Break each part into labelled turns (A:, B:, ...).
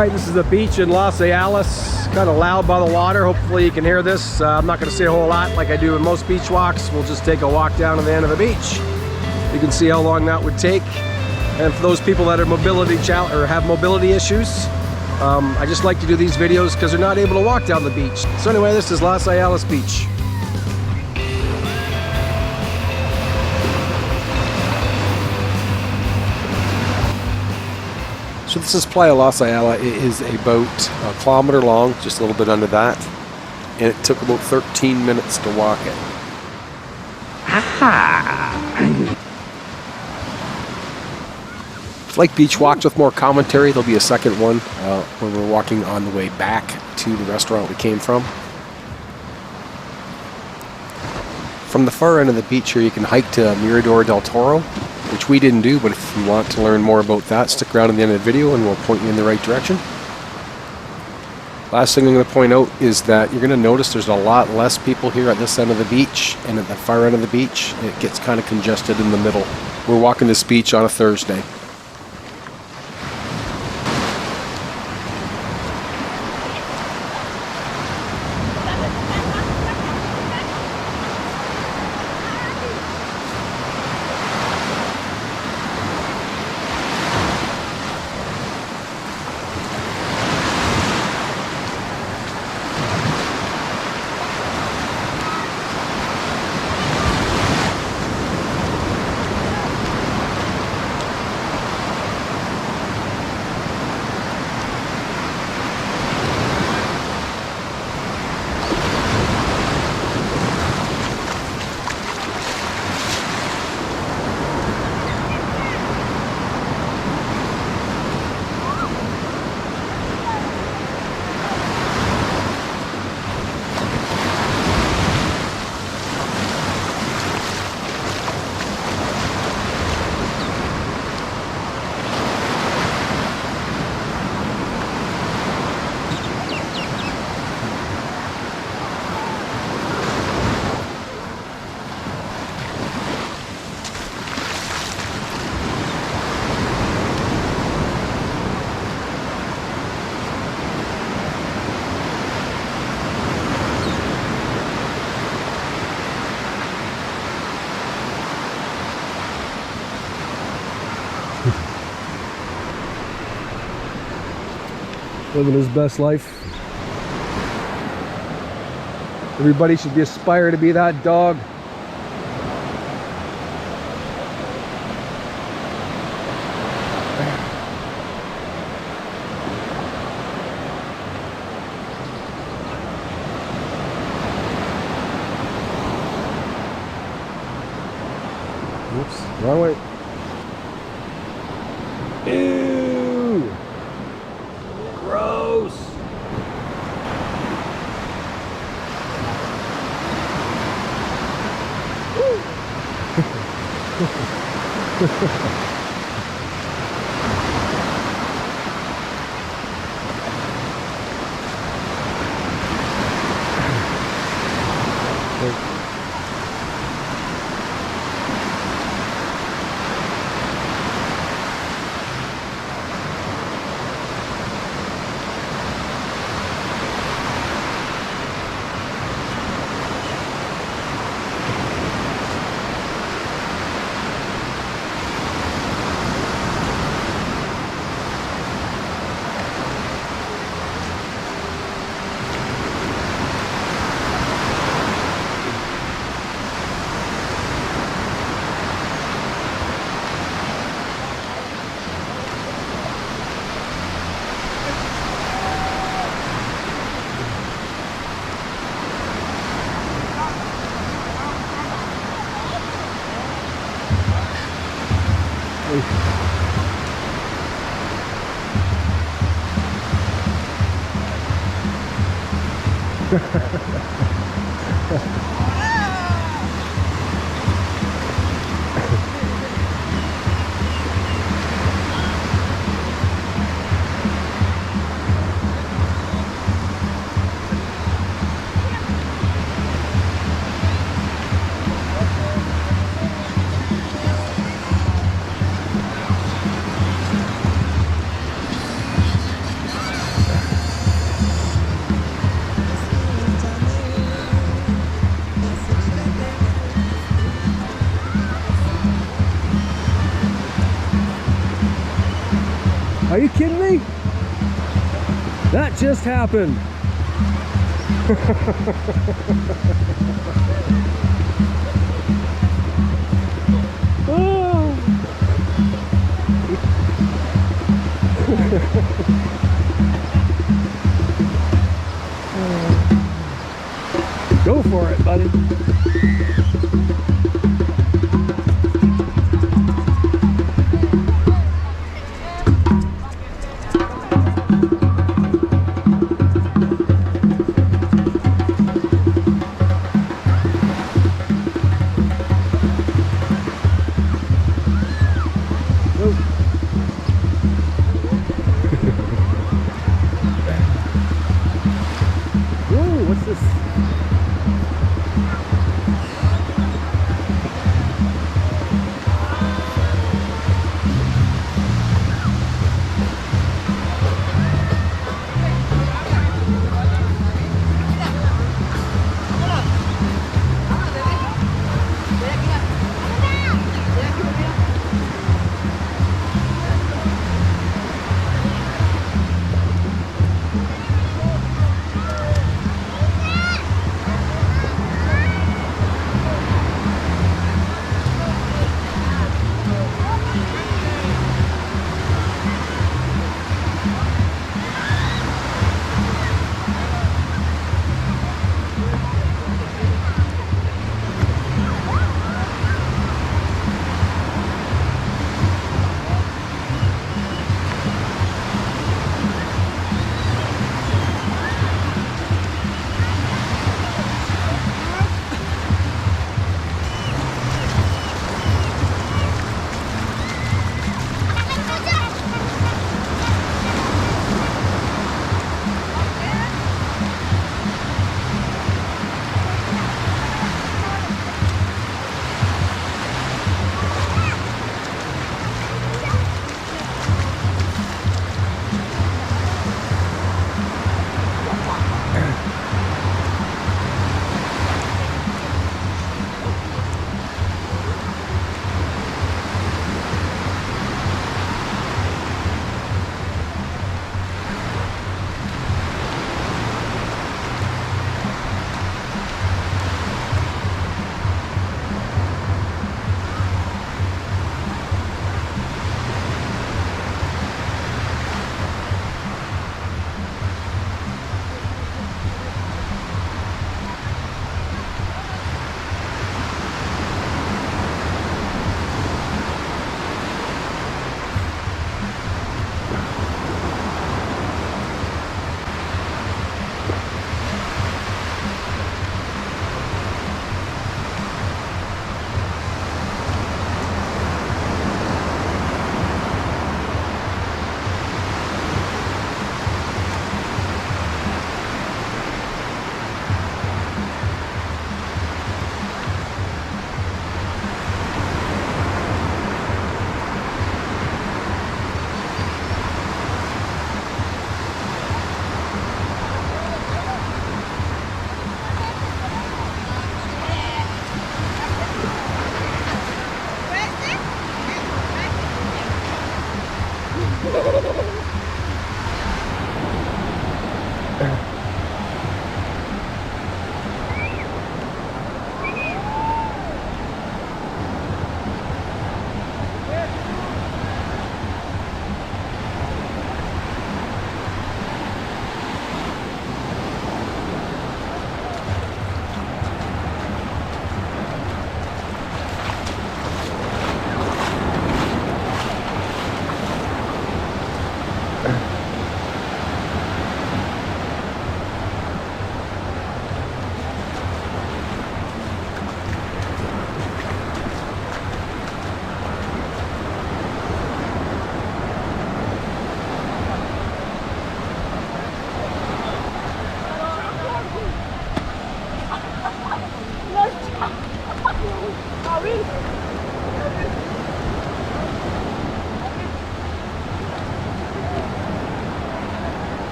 A: Alright, this is the beach in Los Ayales. Kind of loud by the water. Hopefully you can hear this. I'm not going to say a whole lot like I do in most beach walks. We'll just take a walk down to the end of the beach. You can see how long that would take. And for those people that are have mobility issues, I just like to do these videos because they're not able to walk down the beach. So anyway, this is Los Ayales Beach. So this is Playa Los Ayala. It is about a kilometer long, just a little bit under that. And it took about 13 minutes to walk it. If you like beach walks with more commentary, there'll be a second one when we're walking on the way back to the restaurant we came from. From the far end of the beach here, you can hike to Mirador del Toro, which we didn't do, but if you want to learn more about that, stick around at the end of the video and we'll point you in the right direction. Last thing I'm going to point out is that you're going to notice there's a lot less people here at this end of the beach, and at the far end of the beach, it gets kind of congested in the middle. We're walking this beach on a Thursday. Living his best life. Everybody should aspire to be that dog. Oops, wrong way. Ew! Gross! Are you kidding me? That just happened. Oh. Go for it, buddy. Whoa, what's this?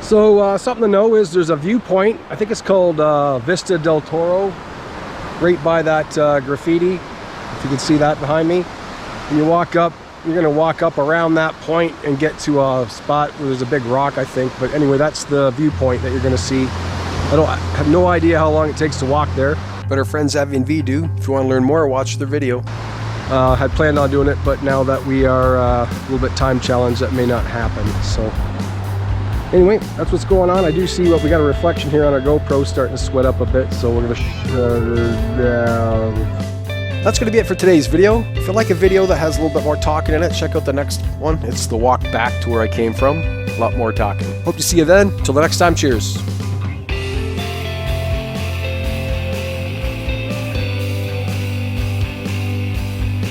A: So something to know is there's a viewpoint. I think it's called Vista del Toro, right by that graffiti. If you can see that behind me. And you walk up, you're gonna walk up around that point and get to a spot where there's a big rock, I think. But anyway, that's the viewpoint that you're gonna see. I have no idea how long it takes to walk there, but our friends Avi and V do. If you want to learn more, watch their video. Had planned on doing it, but now that we are a little bit time challenged, that may not happen. So anyway, that's what's going on. I do see what we got a reflection here on our GoPro starting to sweat up a bit, so we're gonna shut her down. That's gonna be it for today's video. If you like a video that has a little bit more talking in it, check out the next one. It's the walk back to where I came from. A lot more talking. Hope to see you then. Till the next time, cheers.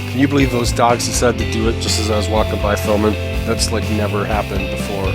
A: Can you believe those dogs decided to do it just as I was walking by filming? That's like never happened before.